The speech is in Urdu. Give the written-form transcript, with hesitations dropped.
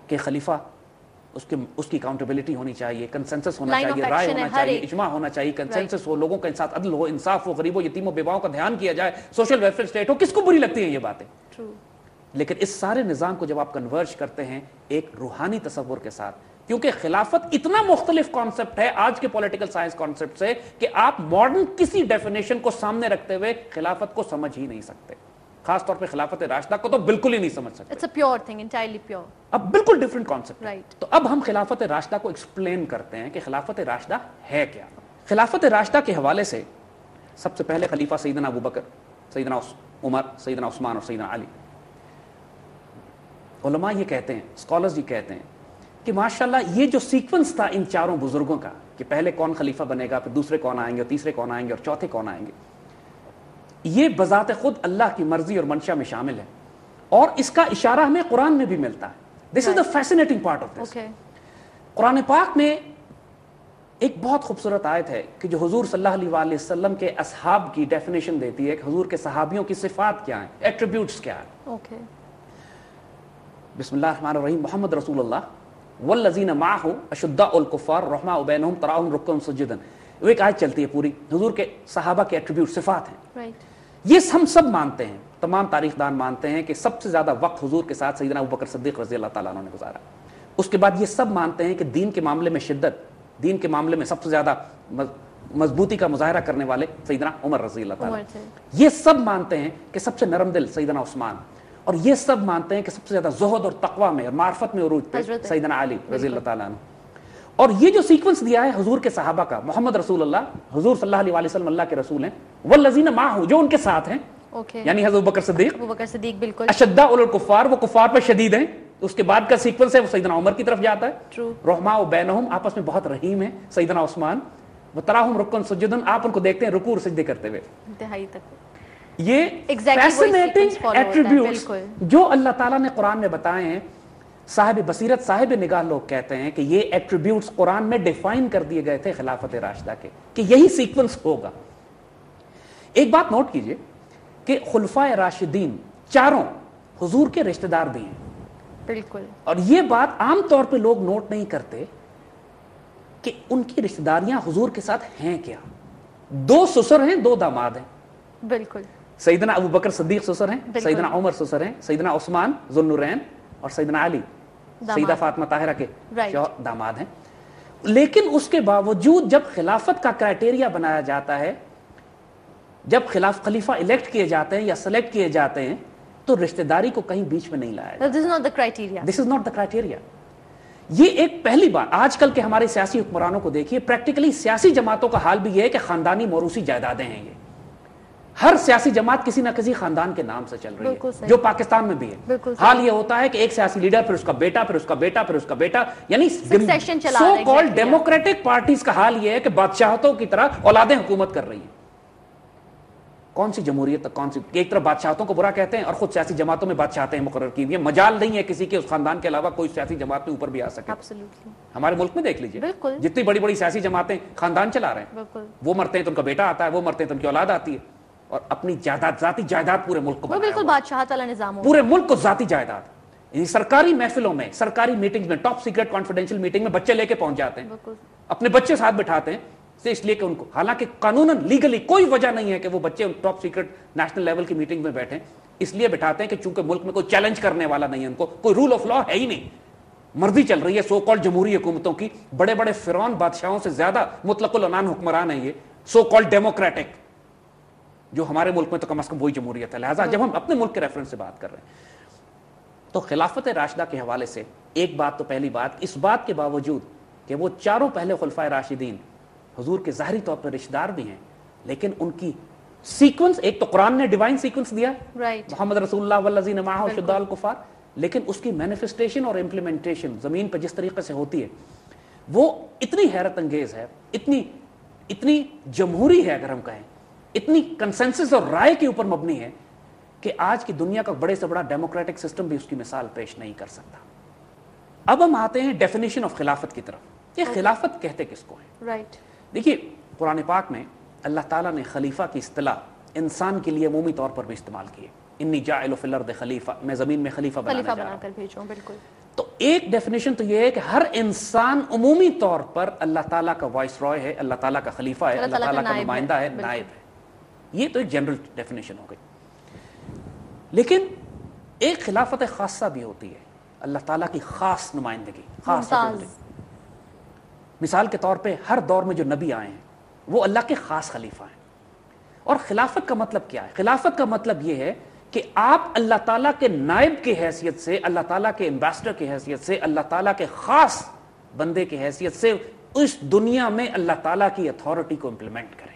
کہ خلیفہ اس کی اکاؤنٹیبلٹی ہونی چاہیے, کنسنسس ہونا چاہیے, رائے ہونا چاہیے, اجماع ہونا چاہیے, کنسنسس ہو, لوگوں کے ساتھ عدل ہو, انصاف ہو, غریبوں یتیموں بیواؤں کا دھیان کیا جائے, سوشل ویلفیئر اسٹیٹ ہو. کس کو بری لگتی ہیں یہ باتیں؟ لیکن اس سارے نظام کو جب آپ کنورج کرتے ہیں ایک روحانی تصور کے ساتھ, کیونکہ خلافت اتنا مختلف کانسیپٹ ہے آج کے پولیٹیکل سائنس کانسیپٹ سے کہ آپ ماڈرن کسی ڈیفینیشن کو سامنے رکھتے ہوئے خلافت کو سمجھ ہی نہیں سکتے, خاص طور پہ خلافت راشدہ کو تو بالکل ہی نہیں سمجھ سکتے. It's a pure thing, entirely pure. اب بالکل ڈفرینٹ کانسیپٹ. Right. تو اب ہم خلافت راشدہ کو ایکسپلین کرتے ہیں کہ خلافت راشدہ ہے کیا. خلافت راشدہ کے حوالے سے سب سے پہلے خلیفہ سیدنا ابو بکر, سیدنا عمر, سیدنا عثمان اور سیدنا علی. علماء یہ کہتے ہیں, اسکالرز یہ کہتے ہیں کہ ماشاءاللہ یہ جو سیکوینس تھا ان چاروں بزرگوں کا کہ پہلے کون خلیفہ بنے گا, پھر دوسرے کون آئیں گے, اور تیسرے کون آئیں گے, اور چوتھے کون آئیں گے, یہ بذات خود اللہ کی مرضی اور منشا میں شامل ہے, اور اس کا اشارہ ہمیں قرآن میں بھی ملتا ہے. دس از دا فیسنیٹنگ پارٹ آف دس. قرآن پاک میں ایک بہت خوبصورت آیت ہے کہ جو حضور صلی اللہ علیہ وآلہ وسلم کے اصحاب کی ڈیفینیشن دیتی ہے کہ حضور کے صحابیوں کی صفات کیا ہیں, ایٹریبیوٹس کیا ہیں. بسم اللہ الرحمن الرحیم. محمد رسول اللہ والذین معہ اشداء الکفار رحماء بینہم تراہم رکعا سجدا. وہ ایک آیت چلتی ہے پوری, حضور کے صحابہ کے ایٹریبیوٹ, صفات ہیں. یہ ہم سب مانتے ہیں, تمام تاریخ دان مانتے ہیں کہ سب سے زیادہ وقت حضور کے ساتھ سیدنا ابوبکر صدیق رضی اللہ تعالیٰ عنہ نے گزارا. اس کے بعد یہ سب مانتے ہیں کہ دین کے معاملے میں شدت, دین کے معاملے میں سب سے زیادہ مضبوطی کا مظاہرہ کرنے والے سیدنا عمر رضی اللہ تعالیٰ. یہ سب مانتے ہیں کہ سب سے نرم دل سیدنا عثمان, اور یہ سب مانتے ہیں کہ سب سے زیادہ زہد اور تقوی میں اور معرفت میں عروج پہ سیدنا علی رضی اللہ تعالیٰ عنہ. اور یہ جو سیکوینس دیا ہے حضور کے صحابہ کا, محمد رسول اللہ, حضور صلی اللہ علیہ وآلہ وسلم اللہ کے رسول ہیں, والذین معہ جو ان کے ساتھ ہیں, یعنی حضرت ابوبکر صدیق, بالکل اشداء الکفار وہ کفار پر شدید ہیں. اس کے بعد کا سیکوینس ہے وہ سیدنا عمر کی طرف جاتا ہے, رحماء بینہم آپس میں بہت رحیم ہیں سیدنا عثمان, وتراہم رکعا سجدا آپ ان کو دیکھتے ہیں رکوع اور سجدے کرتے ہوئے. انتہائی تک یہ فیسنیٹنگ ایٹریبیوٹس جو اللہ تعالیٰ نے قرآن میں بتائے ہیں. صاحب بصیرت, صاحب نگاہ لوگ کہتے ہیں کہ یہ ایٹریبیوٹس قرآن میں ڈیفائن کر دیے گئے تھے خلافت راشدہ کے کہ یہی سیکوینس ہوگا. ایک بات نوٹ کیجئے کہ خلفائے راشدین چاروں حضور کے رشتہ دار بھی ہیں. بالکل. اور یہ بات عام طور پہ لوگ نوٹ نہیں کرتے کہ ان کی رشتہ داریاں حضور کے ساتھ ہیں کیا. 2 سسر ہیں, 2 داماد ہیں. بالکل. سیدنا ابو بکر صدیق سسر ہیں, سیدنا عمر سسر ہیں, سیدنا عثمان ذو النورین اور سیدنا علی سیدہ فاطمہ طاہرہ کے داماد ہیں. لیکن اس کے باوجود جب خلافت کا کرائٹیریا بنایا جاتا ہے, جب خلیفہ الیکٹ کیے جاتے ہیں یا سلیکٹ کیے جاتے ہیں, تو رشتہ داری کو کہیں بیچ میں نہیں لایا جاتا. This is not the criteria. یہ ایک پہلی بات. آج کل کے ہمارے سیاسی حکمرانوں کو دیکھیے, پریکٹیکلی سیاسی جماعتوں کا حال بھی یہ ہے کہ خاندانی موروثی جائیدادیں ہیں. یہ ہر سیاسی جماعت کسی نہ کسی خاندان کے نام سے چل رہی ہے, جو پاکستان میں بھی ہے. حال یہ ہوتا ہے کہ ایک سیاسی لیڈر, پھر اس کا بیٹا, پھر اس کا بیٹا, پھر اس کا بیٹا, یعنی سو کالڈ ڈیموکریٹک پارٹیز کا حال یہ ہے کہ بادشاہتوں کی طرح اولادیں حکومت کر رہی ہیں. کون سی جمہوریت, کون سی, ایک طرف بادشاہتوں کو برا کہتے ہیں اور خود سیاسی جماعتوں میں بادشاہتیں مقرر کی ہوئی ہیں. مجال نہیں ہے کسی کے اس خاندان کے علاوہ کوئی سیاسی جماعت میں اوپر بھی آ سکے. ہمارے ملک میں دیکھ لیجیے, جتنی بڑی بڑی سیاسی جماعتیں خاندان چلا رہے ہیں, وہ مرتے ہیں تو ان کا بیٹا آتا ہے, وہ مرتے ہیں تو ان کی اولاد آتی ہے, اور اپنی جائیداد, ذاتی جائیداد پورے ملک کو, بالکل بادشاہت والا نظام, پورے ملک کو ذاتی جائیداد. سرکاری محفلوں میں, سرکاری میٹنگز میں, ٹاپ سیکرٹ کانفیڈینشیل میٹنگ میں بچے لے کے پہنچ جاتے ہیں, اپنے بچے ساتھ بٹھاتے ہیں, اس لیے کہ ان کو, حالانکہ قانوناً لیگلی کوئی وجہ نہیں ہے کہ وہ بچے ٹاپ سیکرٹ نیشنل لیول کی میٹنگ میں بیٹھیں, اس لیے بٹھاتے ہیں کہ چونکہ ملک میں کوئی چیلنج کرنے والا نہیں ہے, ان کو کوئی رول آف لا ہے ہی نہیں, مرضی چل رہی ہے سو کالڈ جمہوری حکومتوں کی. بڑے بڑے فرعون بادشاہوں سے زیادہ مطلق العنان حکمران ہیں یہ سو کالڈ ڈیموکریٹک, جو ہمارے ملک میں تو کم از کم وہی جمہوریت ہے. لہٰذا جب ہم اپنے ملک کے ریفرنس سے بات کر رہے ہیں تو خلافت راشدہ کے حوالے سے ایک بات تو پہلی بات, اس بات کے باوجود کہ وہ چاروں پہلے خلفائے راشدین حضور کے ظاہری طور پر رشتہ دار بھی ہیں, لیکن ان کی سیکوینس, ایک تو قرآن نے ڈیوائن سیکوینس دیا, محمد رسول اللہ والذین معہ اشداء الکفار, لیکن اس کی مینیفیسٹیشن اور امپلیمنٹیشن زمین پہ جس طریقے سے ہوتی ہے وہ اتنی حیرت انگیز ہے, اتنی جمہوری ہے, اگر ہم کہیں اتنی کنسنسس اور رائے کے اوپر مبنی ہے کہ آج کی دنیا کا بڑے سے بڑا ڈیموکریٹک سسٹم بھی اس کی مثال پیش نہیں کر سکتا. اب ہم آتے ہیں ڈیفینیشن آف خلافت کی طرف. یہ خلافت کہتے کس کو ہے؟ دیکھیے قرآن پاک میں اللہ تعالیٰ نے خلیفہ کی اصطلاح انسان کے لیے عمومی طور پر بھی استعمال کی ہے. انی جاعل فی الارض خلیفہ, میں زمین میں خلیفہ بنا کر بھیجوں. بالکل. تو ایک ڈیفینیشن تو یہ ہے کہ ہر انسان عمومی طور پر اللہ تعالیٰ کا وائس رائے ہے, اللہ تعالیٰ کا خلیفہ ہے, اللہ تعالیٰ کا نمائندہ ہے, نائب ہے. یہ تو ایک جنرل ڈیفینیشن ہو گئی. لیکن ایک خلافت خاصہ بھی ہوتی ہے, اللہ تعالیٰ کی خاص نمائندگی, خاص. مثال کے طور پہ ہر دور میں جو نبی آئے ہیں وہ اللہ کے خاص خلیفہ ہیں. اور خلافت کا مطلب کیا ہے؟ خلافت کا مطلب یہ ہے کہ آپ اللہ تعالیٰ کے نائب کی حیثیت سے, اللہ تعالیٰ کے ایمبیسڈر کی حیثیت سے, اللہ تعالیٰ کے خاص بندے کی حیثیت سے اس دنیا میں اللہ تعالیٰ کی اتھارٹی کو امپلیمنٹ کریں.